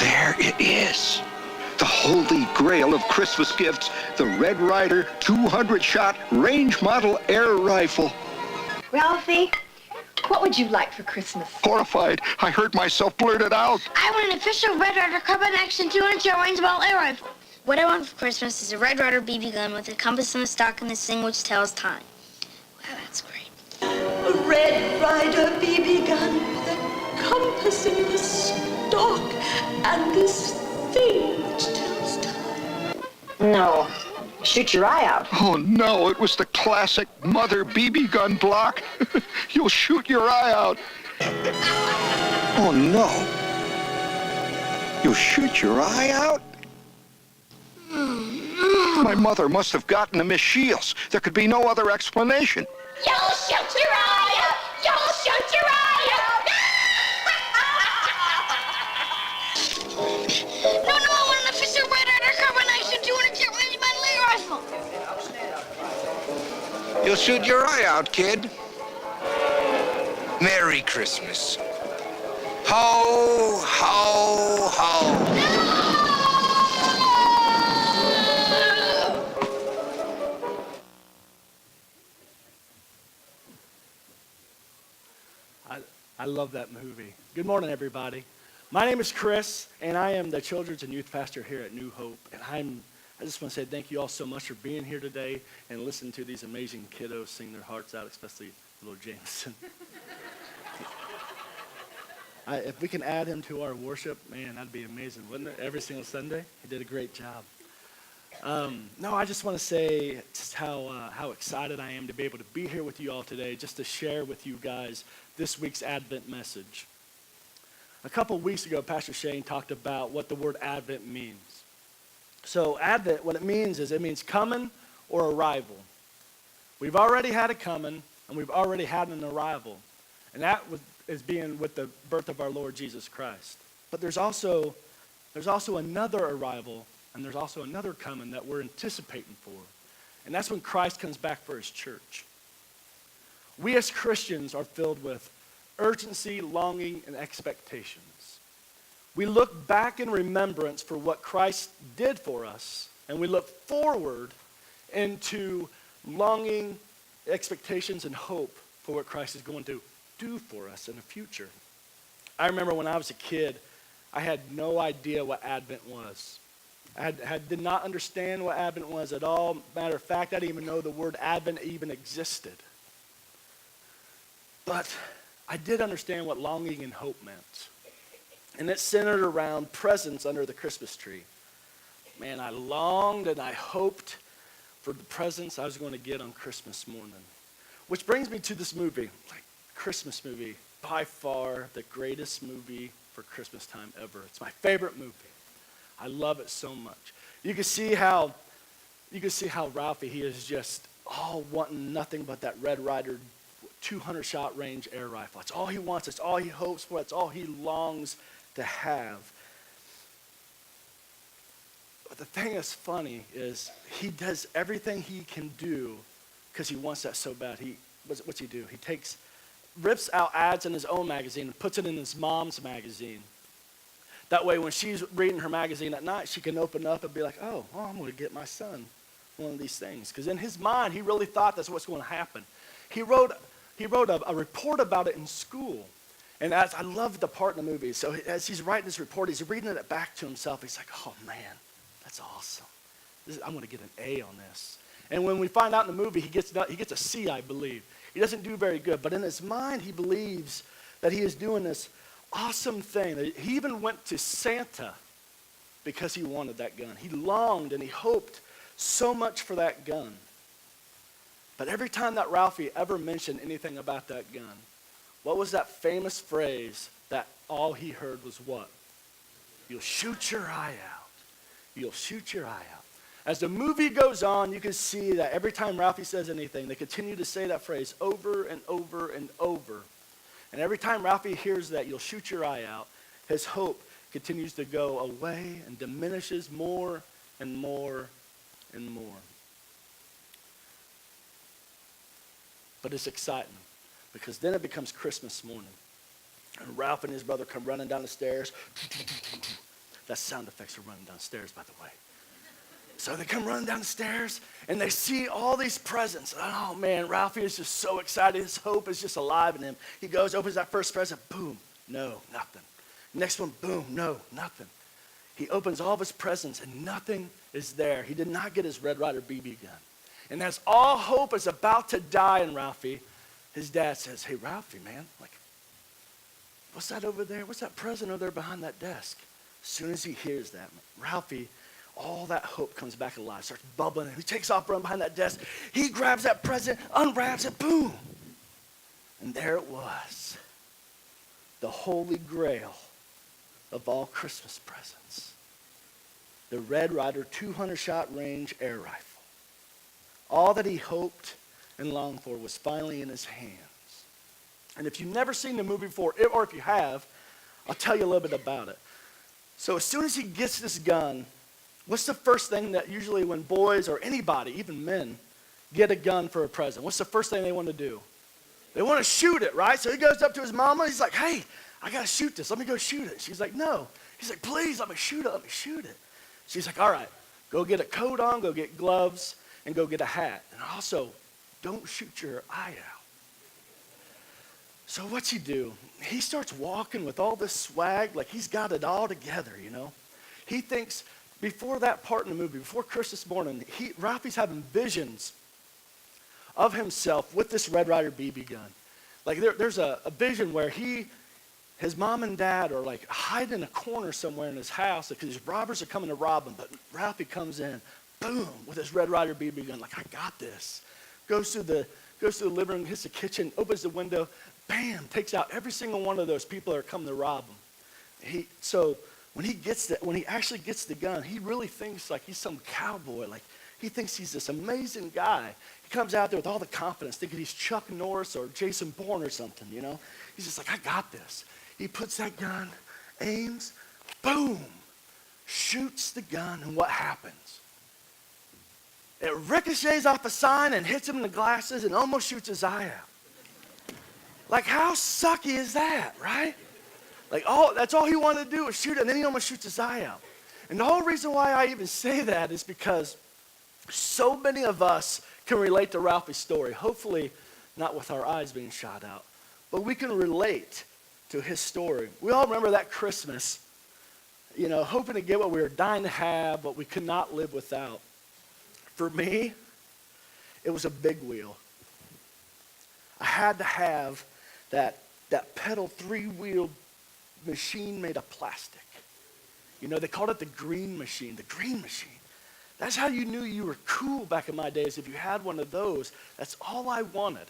There it is. The holy grail of Christmas gifts, the Red Ryder 200-shot range model air rifle. Ralphie, what would you like for Christmas? Horrified, I heard myself blurt it out. I want an official Red Ryder carbine action 200-shot range model air rifle. What I want for Christmas is a Red Ryder BB gun with a compass and a stock and this thing which tells time. Wow, that's great. A Red Ryder BB gun with a compass in the stock and this thing which tells time. No. Shoot your eye out. Oh no, it was the classic mother BB gun block. You'll shoot your eye out. Oh no. You'll shoot your eye out? My mother must have gotten to Miss Shields. There could be no other explanation. You'll shoot your eye out! You'll shoot your eye out! No, I want an official Red Ryder carbine action 200-shot range model air rifle. You'll shoot your eye out, kid. Merry Christmas. Ho, ho, ho. I love that movie. Good morning, everybody. My name is Chris, and I am the Children's and Youth Pastor here at New Hope. And I just want to say thank you all so much for being here today and listening to these amazing kiddos sing their hearts out, especially little Jameson. If we can add him to our worship, man, that'd be amazing, wouldn't it? Every single Sunday. He did a great job. No, I just want to say just how excited I am to be able to be here with you all today, just to share with you guys this week's Advent message. A couple weeks ago, Pastor Shane talked about what the word Advent means. So Advent, what it means is it means coming or arrival. We've already had a coming, and we've already had an arrival. And that is being with the birth of our Lord Jesus Christ. But there's also another arrival, and there's also another coming that we're anticipating for. And that's when Christ comes back for his church. We as Christians are filled with urgency, longing, and expectations. We look back in remembrance for what Christ did for us, and we look forward into longing, expectations, and hope for what Christ is going to do for us in the future. I remember when I was a kid, I had no idea what Advent was. I did not understand what Advent was at all. Matter of fact, I didn't even know the word Advent even existed. But I did understand what longing and hope meant. And it centered around presents under the Christmas tree. Man, I longed and I hoped for the presents I was going to get on Christmas morning. Which brings me to this movie, like Christmas movie, by far the greatest movie for Christmas time ever. It's my favorite movie. I love it so much. You can see how Ralphie, he is just all wanting nothing but that Red Ryder 200-shot range air rifle. That's all he wants. That's all he hopes for. That's all he longs to have. But the thing that's funny is he does everything he can do because he wants that so bad. What's he do? He rips out ads in his own magazine and puts it in his mom's magazine. That way when she's reading her magazine at night, she can open up and be like, oh, well, I'm going to get my son one of these things. Because in his mind, he really thought that's what's going to happen. He wrote a report about it in school. And I love the part in the movie. So as he's writing this report, he's reading it back to himself. He's like, oh, man, that's awesome. I'm going to get an A on this. And when we find out in the movie, he gets a C, I believe. He doesn't do very good. But in his mind, he believes that he is doing this awesome thing. He even went to Santa because he wanted that gun. He longed and he hoped so much for that gun. But every time that Ralphie ever mentioned anything about that gun, what was that famous phrase that all he heard was what? You'll shoot your eye out. You'll shoot your eye out. As the movie goes on, you can see that every time Ralphie says anything, they continue to say that phrase over and over and over. And every time Ralphie hears that, you'll shoot your eye out, his hope continues to go away and diminishes more and more and more. But it's exciting because then it becomes Christmas morning. And Ralph and his brother come running down the stairs. That's sound effects are running downstairs, by the way. So they come running down the stairs, and they see all these presents. Oh, man, Ralphie is just so excited. His hope is just alive in him. He goes, opens that first present, boom, no, nothing. Next one, boom, no, nothing. He opens all of his presents, and nothing is there. He did not get his Red Ryder BB gun. And as all hope is about to die in Ralphie, his dad says, hey, Ralphie, man, like, what's that over there? What's that present over there behind that desk? As soon as he hears that, Ralphie, all that hope comes back alive, starts bubbling, and he takes off running behind that desk. He grabs that present, unwraps it, boom. And there it was, the holy grail of all Christmas presents, the Red Ryder 200-shot range air rifle. All that he hoped and longed for was finally in his hands. And if you've never seen the movie before, or if you have, I'll tell you a little bit about it. So as soon as he gets this gun, what's the first thing that usually when boys or anybody, even men, get a gun for a present? What's the first thing they want to do? They want to shoot it, right? So he goes up to his mama. He's like, hey, I got to shoot this. Let me go shoot it. She's like, no. He's like, please, let me shoot it. Let me shoot it. She's like, all right, go get a coat on, go get gloves, and go get a hat. And also, don't shoot your eye out. So what's he do? He starts walking with all this swag, like he's got it all together, you know? He thinks, before that part in the movie, before Christmas morning, Ralphie's having visions of himself with this Red Ryder BB gun. Like there's a vision where his mom and dad are like hiding in a corner somewhere in his house because these robbers are coming to rob him, but Ralphie comes in, boom, with his Red Ryder BB gun, like, I got this. Goes through the living room, hits the kitchen, opens the window, bam, takes out every single one of those people that are coming to rob him. So when he actually gets the gun, he really thinks like he's some cowboy. Like he thinks he's this amazing guy. He comes out there with all the confidence, thinking he's Chuck Norris or Jason Bourne or something, you know? He's just like, I got this. He puts that gun, aims, boom, shoots the gun, and what happens? It ricochets off a sign and hits him in the glasses and almost shoots his eye out. Like, how sucky is that, right? Like, that's all he wanted to do was shoot it, and then he almost shoots his eye out. And the whole reason why I even say that is because so many of us can relate to Ralphie's story. Hopefully not with our eyes being shot out, but we can relate to his story. We all remember that Christmas, you know, hoping to get what we were dying to have, but we could not live without. For me, it was a big wheel. I had to have that pedal 3-wheeled machine made of plastic. You know, they called it the green machine. That's how you knew you were cool back in my days. If you had one of those, that's all I wanted.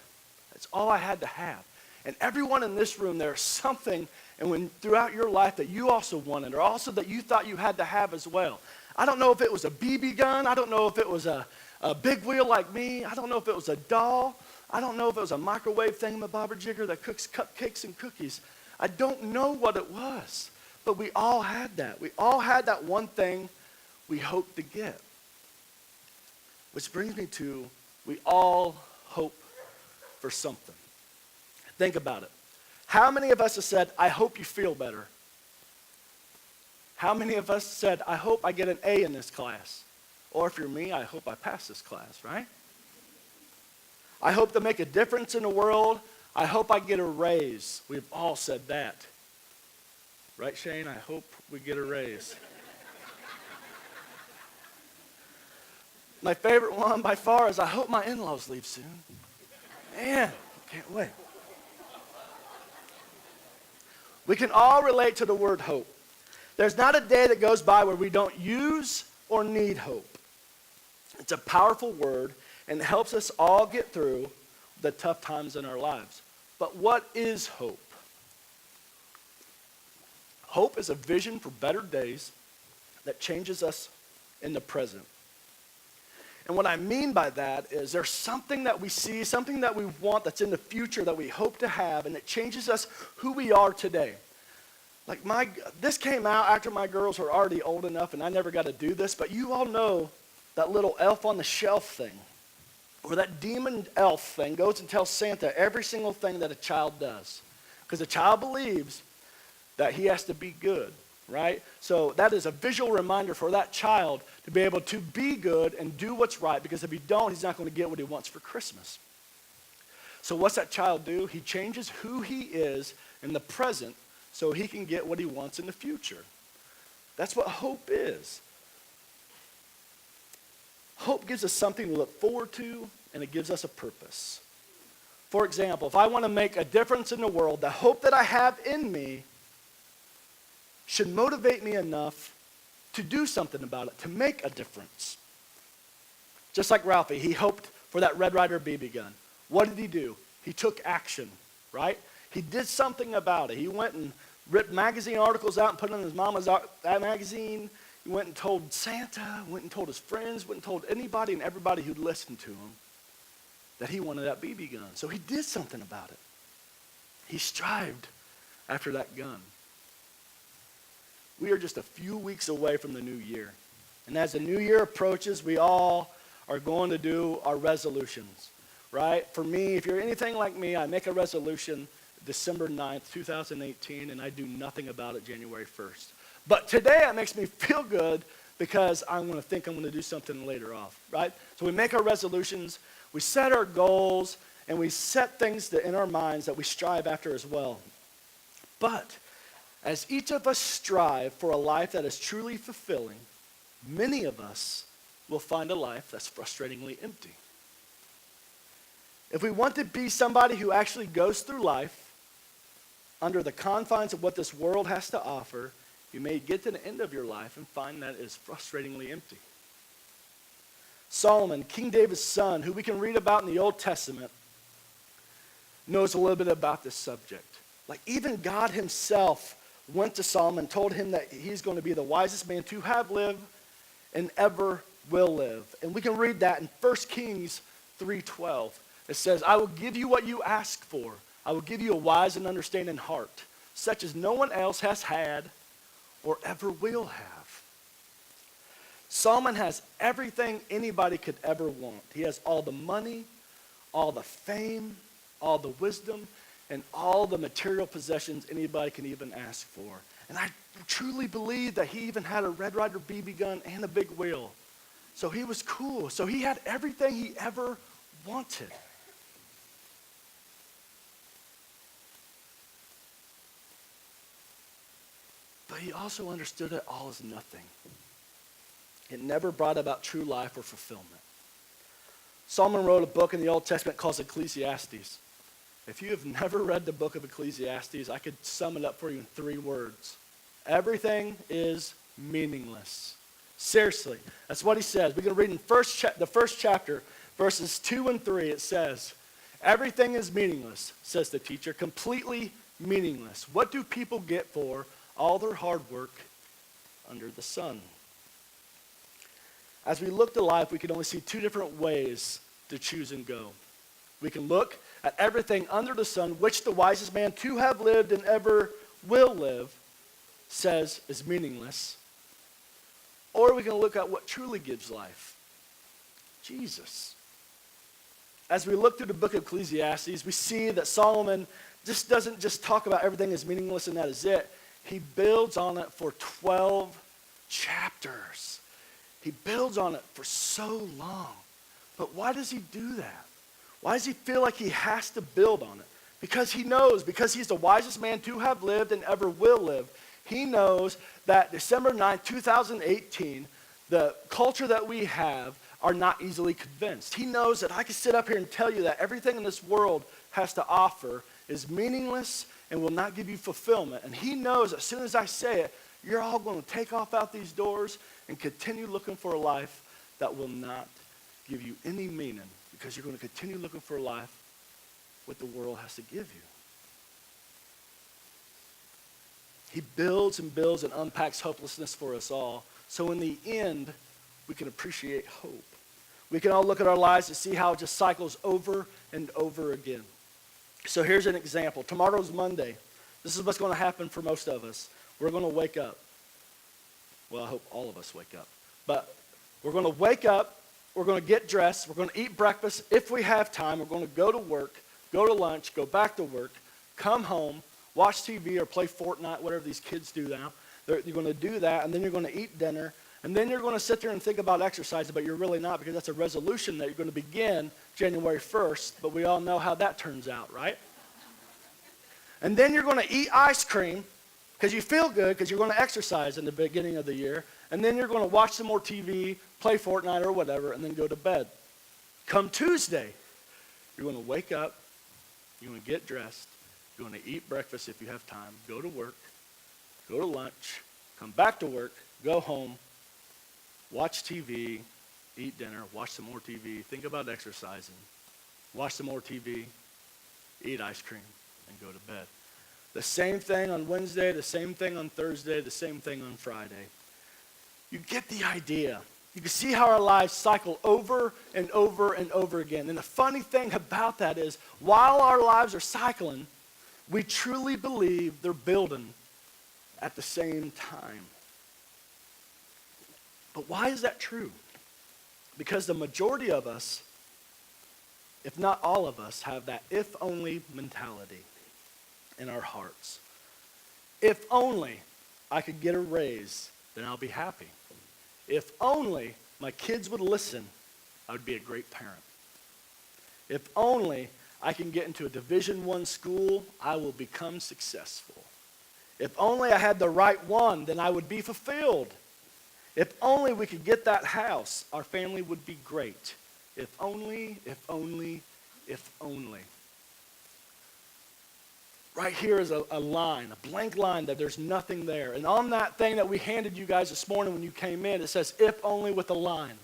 That's all I had to have. And everyone in this room, there's something throughout your life that you also wanted, or also that you thought you had to have as well. I don't know if it was a BB gun. I don't know if it was a big wheel like me. I don't know if it was a doll. I don't know if it was a microwave thingamabobber-jigger that cooks cupcakes and cookies. I don't know what it was, but we all had that. We all had that one thing we hoped to get. Which brings me to, we all hope for something. Think about it. How many of us have said, I hope you feel better? How many of us said, I hope I get an A in this class? Or if you're me, I hope I pass this class, right? I hope to make a difference in the world. I hope I get a raise. We've all said that. Right, Shane? I hope we get a raise. My favorite one by far is I hope my in-laws leave soon. Man, can't wait. We can all relate to the word hope. There's not a day that goes by where we don't use or need hope. It's a powerful word and it helps us all get through the tough times in our lives. But what is hope? Hope is a vision for better days that changes us in the present. And what I mean by that is there's something that we see, something that we want that's in the future that we hope to have, and it changes us who we are today. Like this came out after my girls were already old enough, and I never got to do this, but you all know that little elf on the shelf thing, or that demon elf thing goes and tells Santa every single thing that a child does. Because a child believes that he has to be good, right? So that is a visual reminder for that child to be able to be good and do what's right, because if he don't, he's not going to get what he wants for Christmas. So what's that child do? He changes who he is in the present so he can get what he wants in the future. That's what hope is. Hope gives us something to look forward to, and it gives us a purpose. For example, if I want to make a difference in the world, the hope that I have in me should motivate me enough to do something about it, to make a difference. Just like Ralphie, he hoped for that Red Ryder BB gun. What did he do? He took action, right? He did something about it. He went and ripped magazine articles out and put it in his mama's magazine. He went and told Santa, went and told his friends, went and told anybody and everybody who'd listened to him that he wanted that BB gun. So he did something about it. He strived after that gun. We are just a few weeks away from the new year. And as the new year approaches, we all are going to do our resolutions, right? For me, if you're anything like me, I make a resolution December 9th, 2018, and I do nothing about it January 1st. But today it makes me feel good because I'm going to think I'm going to do something later off, right? So we make our resolutions, we set our goals, and we set things in our minds that we strive after as well. But as each of us strive for a life that is truly fulfilling, many of us will find a life that's frustratingly empty. If we want to be somebody who actually goes through life under the confines of what this world has to offer, you may get to the end of your life and find that is frustratingly empty. Solomon, King David's son, who we can read about in the Old Testament, knows a little bit about this subject. Like even God himself went to Solomon and told him that he's going to be the wisest man to have lived and ever will live. And we can read that in 1 Kings 3:12. It says, I will give you what you ask for. I will give you a wise and understanding heart, such as no one else has had or ever will have. Solomon has everything anybody could ever want. He has all the money, all the fame, all the wisdom, and all the material possessions anybody can even ask for. And I truly believe that he even had a Red Ryder BB gun and a big wheel. So he was cool. So he had everything he ever wanted. But he also understood it all as nothing. It never brought about true life or fulfillment. Solomon wrote a book in the Old Testament called Ecclesiastes. If you have never read the book of Ecclesiastes, I could sum it up for you in 3 words. Everything is meaningless. Seriously, that's what he says. We're going to read in the first chapter, verses 2 and 3. It says, everything is meaningless, says the teacher, completely meaningless. What do people get for all their hard work under the sun? As we look to life, we can only see 2 different ways to choose and go. We can look at everything under the sun, which the wisest man to have lived and ever will live says is meaningless. Or we can look at what truly gives life, Jesus. As we look through the book of Ecclesiastes, we see that Solomon just doesn't just talk about everything is meaningless and that is it. He builds on it for 12 chapters. He builds on it for so long. But why does he do that? Why does he feel like he has to build on it? Because he knows, because he's the wisest man to have lived and ever will live, he knows that December 9, 2018, the culture that we have are not easily convinced. He knows that I can sit up here and tell you that everything in this world has to offer is meaningless and will not give you fulfillment. And he knows as soon as I say it, you're all going to take off out these doors and continue looking for a life that will not give you any meaning, because you're going to continue looking for a life what the world has to give you. He builds and builds and unpacks hopelessness for us all. So in the end, we can appreciate hope. We can all look at our lives and see how it just cycles over and over again. So here's an example. Tomorrow's Monday. This is what's going to happen for most of us. We're going to wake up. Well, I hope all of us wake up. But we're going to wake up. We're going to get dressed. We're going to eat breakfast. If we have time, we're going to go to work, go to lunch, go back to work, come home, watch TV or play Fortnite, whatever these kids do now. You're going to do that, and then you're going to eat dinner, and then you're going to sit there and think about exercising, but you're really not, because that's a resolution that you're going to begin January 1st, but we all know how that turns out, right? And then you're going to eat ice cream because you feel good because you're going to exercise in the beginning of the year, and then you're going to watch some more TV, play Fortnite or whatever, and then go to bed. Come Tuesday, you're going to wake up, you're going to get dressed, you're going to eat breakfast if you have time, go to work, go to lunch, come back to work, go home, watch TV, eat dinner, watch some more TV, think about exercising, watch some more TV, eat ice cream, and go to bed. The same thing on Wednesday, the same thing on Thursday, the same thing on Friday. You get the idea. You can see how our lives cycle over and over and over again. And the funny thing about that is, while our lives are cycling, we truly believe they're building at the same time. But why is that true? Because the majority of us, if not all of us, have that if-only mentality in our hearts. If only I could get a raise, then I'll be happy. If only my kids would listen, I would be a great parent. If only I can get into a Division I school, I will become successful. If only I had the right one, then I would be fulfilled. If only we could get that house, our family would be great. If only, if only, if only. Right here is a line, a blank line that there's nothing there. And on that thing that we handed you guys this morning when you came in, it says, if only with a line.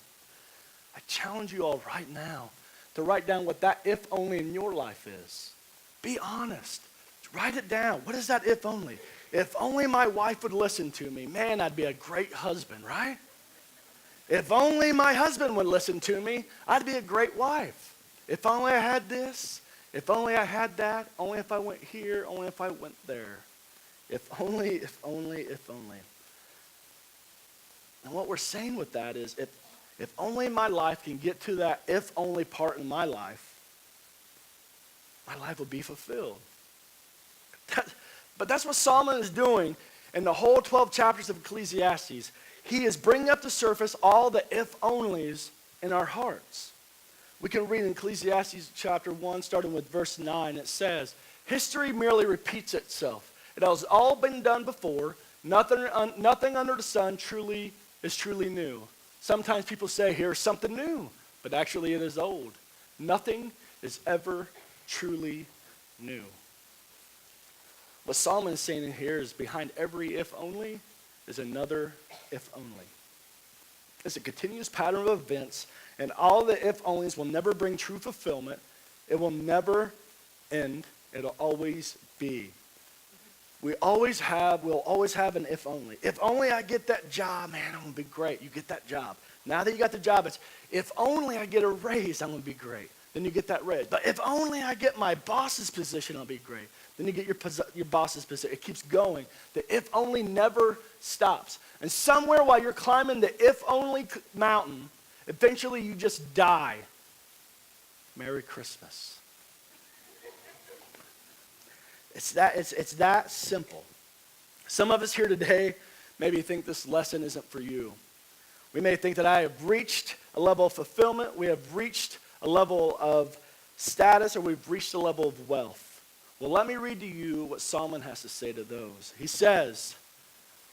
I challenge you all right now to write down what that if only in your life is. Be honest. Write it down. What is that if only? If only my wife would listen to me, man, I'd be a great husband, right? If only my husband would listen to me, I'd be a great wife. If only I had this, if only I had that, only if I went here, only if I went there. If only, if only, if only. And what we're saying with that is, if only my life can get to that if only part in my life will be fulfilled. But that's what Solomon is doing in the whole 12 chapters of Ecclesiastes. He is bringing up to surface all the if-onlys in our hearts. We can read in Ecclesiastes chapter 1, starting with verse 9. It says, history merely repeats itself. It has all been done before. Nothing under the sun is truly new. Sometimes people say, here's something new, but actually it is old. Nothing is ever truly new. What Solomon is saying in here is behind every if only is another if only. It's a continuous pattern of events, and all the if onlys will never bring true fulfillment. It will never end. It'll always be. We'll always have an if only. If only I get that job, man, I'm going to be great. You get that job. Now that you got the job, it's if only I get a raise, I'm going to be great. Then you get that raise. But if only I get my boss's position, I'll be great. Then you get your boss's position. It keeps going. The if only never stops. And somewhere while you're climbing the if only mountain, eventually you just die. Merry Christmas. It's that simple. Some of us here today maybe think this lesson isn't for you. We may think that I have reached a level of fulfillment, we have reached a level of status, or we've reached a level of wealth. Well, let me read to you what Solomon has to say to those. He says,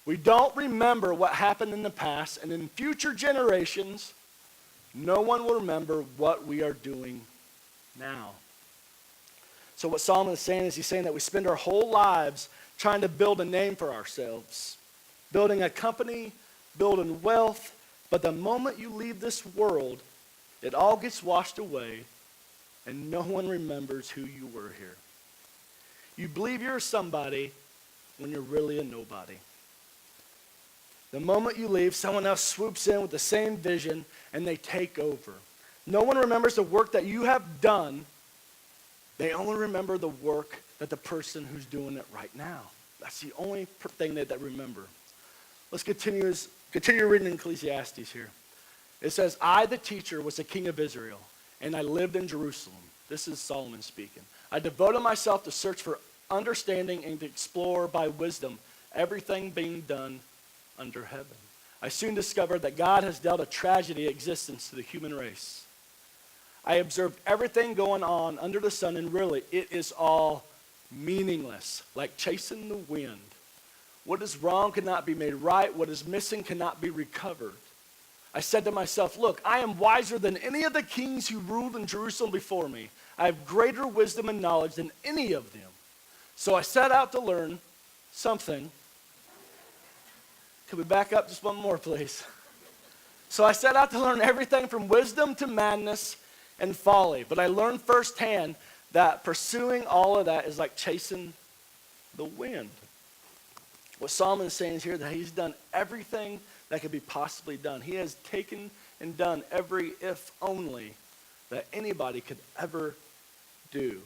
we don't remember what happened in the past, and in future generations, no one will remember what we are doing now. So what Solomon is saying is he's saying that we spend our whole lives trying to build a name for ourselves, building a company, building wealth, but the moment you leave this world, it all gets washed away, and no one remembers who you were here. You believe you're somebody when you're really a nobody. The moment you leave, someone else swoops in with the same vision, and they take over. No one remembers the work that you have done. They only remember the work that the person who's doing it right now. That's the only thing that they remember. Let's continue reading in Ecclesiastes here. It says, I, the teacher, was the king of Israel, and I lived in Jerusalem. This is Solomon speaking. I devoted myself to search for understanding and to explore by wisdom everything being done under heaven. I soon discovered that God has dealt a tragedy existence to the human race. I observed everything going on under the sun, and really, it is all meaningless, like chasing the wind. What is wrong cannot be made right. What is missing cannot be recovered. I said to myself, look, I am wiser than any of the kings who ruled in Jerusalem before me. I have greater wisdom and knowledge than any of them. So I set out to learn something. Could we back up just one more, please? So I set out to learn everything from wisdom to madness and folly. But I learned firsthand that pursuing all of that is like chasing the wind. What Solomon is saying is here that he's done everything that could be possibly done. He has taken and done every if only that anybody could ever do.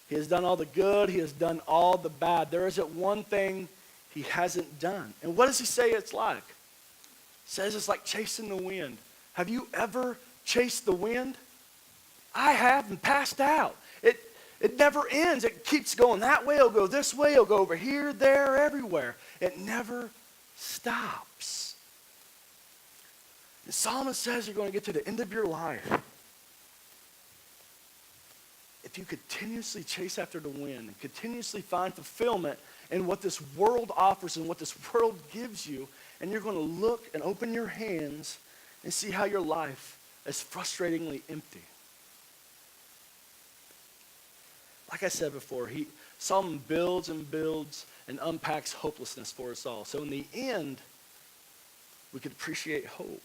He has done all the good. He has done all the bad. There isn't one thing he hasn't done. And what does he say it's like? He says it's like chasing the wind. Have you ever chased the wind? I have and passed out. It never ends. It keeps going that way. It'll go this way. It'll go over here, there, everywhere. It never stops. And Solomon says you're going to get to the end of your life. If you continuously chase after the wind and continuously find fulfillment in what this world offers and what this world gives you, and you're going to look and open your hands and see how your life is frustratingly empty. Like I said before, Solomon builds and builds and unpacks hopelessness for us all. So in the end, we could appreciate hope.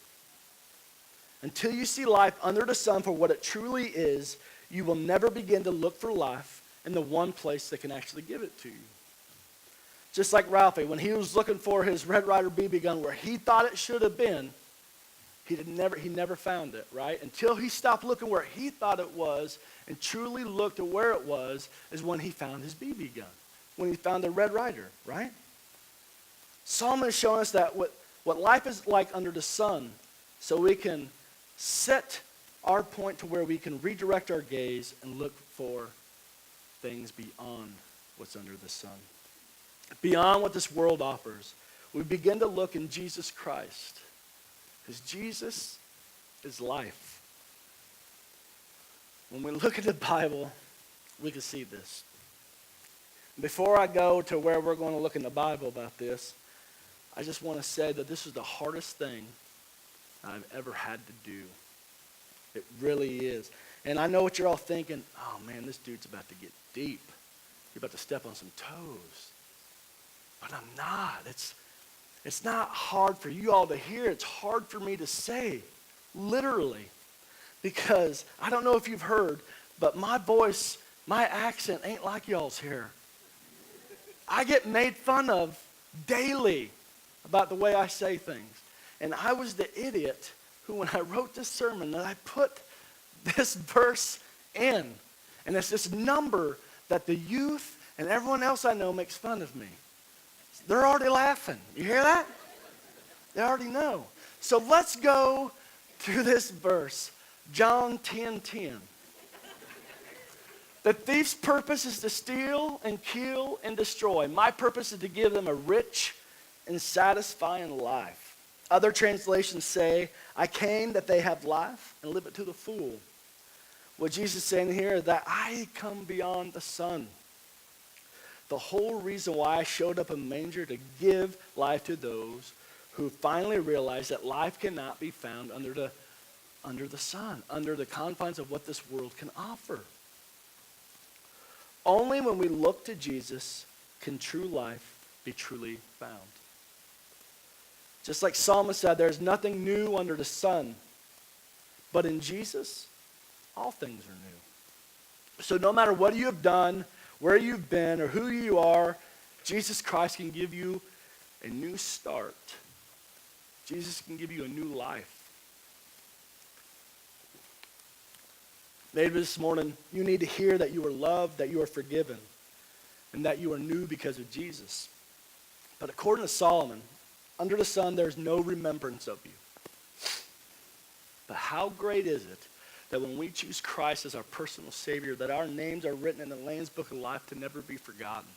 Until you see life under the sun for what it truly is, you will never begin to look for life in the one place that can actually give it to you. Just like Ralphie, when he was looking for his Red Ryder BB gun where he thought it should have been, he never found it, right? Until he stopped looking where he thought it was and truly looked at where it was is when he found his BB gun, when he found the Red Ryder, right? Solomon is showing us that what life is like under the sun so we can set our point to where we can redirect our gaze and look for things beyond what's under the sun. Beyond what this world offers. We begin to look in Jesus Christ. Because Jesus is life. When we look at the Bible, we can see this. Before I go to where we're going to look in the Bible about this, I just want to say that this is the hardest thing I've ever had to do. It really is. And I know what you're all thinking. Oh man, this dude's about to get deep. You're about to step on some toes. But I'm not. It's not hard for you all to hear. It's hard for me to say, literally. Because I don't know if you've heard, but my voice, my accent ain't like y'all's here. I get made fun of daily about the way I say things. And I was the idiot who, when I wrote this sermon, that I put this verse in. And it's this number that the youth and everyone else I know makes fun of me. They're already laughing. You hear that? They already know. So let's go to this verse, John 10:10. The thief's purpose is to steal and kill and destroy. My purpose is to give them a rich and satisfying life. Other translations say, I came that they have life and live it to the full. What Jesus is saying here is that I come beyond the sun. The whole reason why I showed up in a manger to give life to those who finally realize that life cannot be found under the sun, under the confines of what this world can offer. Only when we look to Jesus can true life be truly found. Just like Solomon said, there's nothing new under the sun. But in Jesus, all things are new. So no matter what you have done, where you've been, or who you are, Jesus Christ can give you a new start. Jesus can give you a new life. Maybe this morning you need to hear that you are loved, that you are forgiven, and that you are new because of Jesus. But according to Solomon, under the sun there's no remembrance of you. But how great is it that when we choose Christ as our personal Savior, that our names are written in the Lamb's Book of Life to never be forgotten.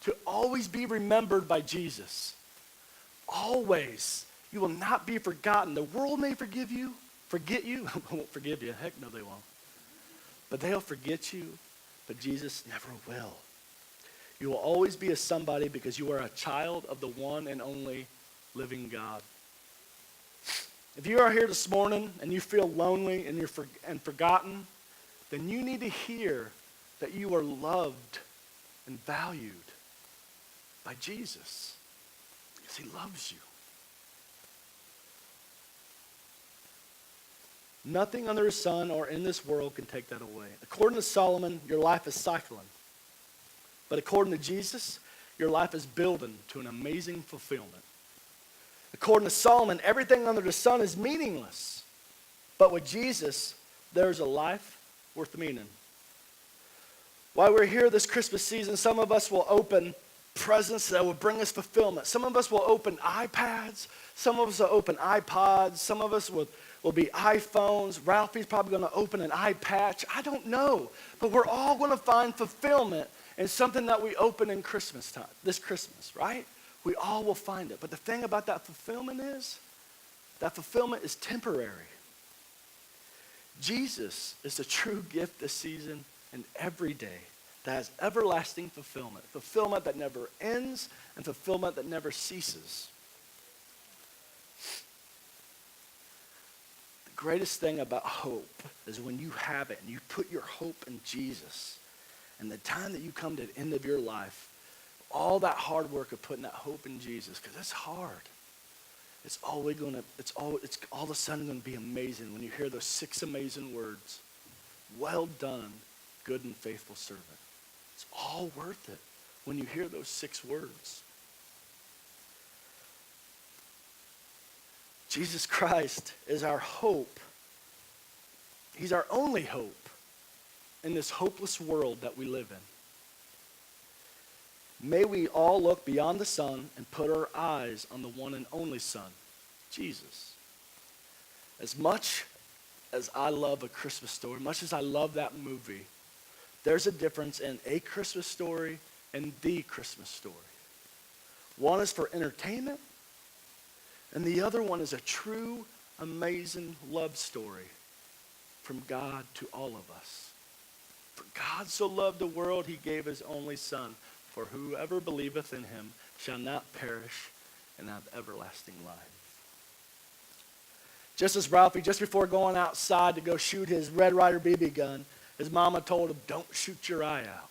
to always be remembered by Jesus. Always. You will not be forgotten. The world may forget you. Won't forgive you. Heck no, they won't. But they'll forget you. But Jesus never will. You will always be a somebody because you are a child of the one and only living God. If you are here this morning and you feel lonely and and forgotten, then you need to hear that you are loved and valued by Jesus because he loves you. Nothing under the sun or in this world can take that away. According to Solomon, your life is cycling. But according to Jesus, your life is building to an amazing fulfillment. According to Solomon, everything under the sun is meaningless. But with Jesus, there's a life worth meaning. While we're here this Christmas season, some of us will open presents that will bring us fulfillment. Some of us will open iPads. Some of us will open iPods. Some of us will be iPhones. Ralphie's probably going to open an eye patch. I don't know. But we're all going to find fulfillment in something that we open in Christmas time, this Christmas, right? We all will find it. But the thing about that fulfillment is temporary. Jesus is the true gift this season and every day that has everlasting fulfillment. Fulfillment that never ends and fulfillment that never ceases. The greatest thing about hope is when you have it and you put your hope in Jesus. And the time that you come to the end of your life, all that hard work of putting that hope in Jesus, because it's hard. It's all of a sudden going to be amazing when you hear those 6 amazing words. Well done, good and faithful servant. It's all worth it when you hear those 6 words. Jesus Christ is our hope. He's our only hope in this hopeless world that we live in. May we all look beyond the sun and put our eyes on the one and only Son, Jesus. As much as I love A Christmas Story, much as I love that movie, there's a difference in A Christmas Story and The Christmas Story. One is for entertainment, and the other one is a true, amazing love story from God to all of us. For God so loved the world, he gave his only Son. For whoever believeth in him shall not perish and have everlasting life. Just as Ralphie, just before going outside to go shoot his Red Ryder BB gun, his mama told him, don't shoot your eye out.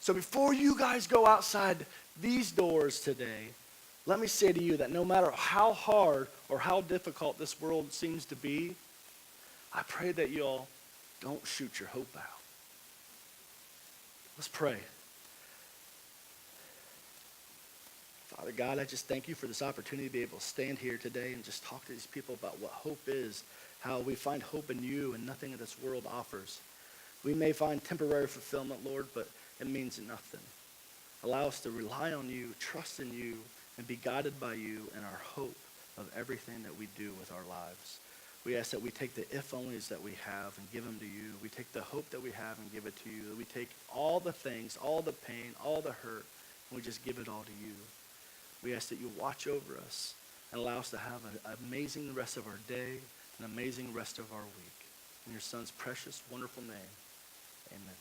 So before you guys go outside these doors today, let me say to you that no matter how hard or how difficult this world seems to be, I pray that you all don't shoot your hope out. Let's pray. Father God, I just thank you for this opportunity to be able to stand here today and just talk to these people about what hope is, how we find hope in you and nothing that this world offers. We may find temporary fulfillment, Lord, but it means nothing. Allow us to rely on you, trust in you, and be guided by you in our hope of everything that we do with our lives. We ask that we take the if-onlys that we have and give them to you. We take the hope that we have and give it to you. We take all the things, all the pain, all the hurt, and we just give it all to you. We ask that you watch over us and allow us to have an amazing rest of our day, an amazing rest of our week. In your Son's precious, wonderful name, amen.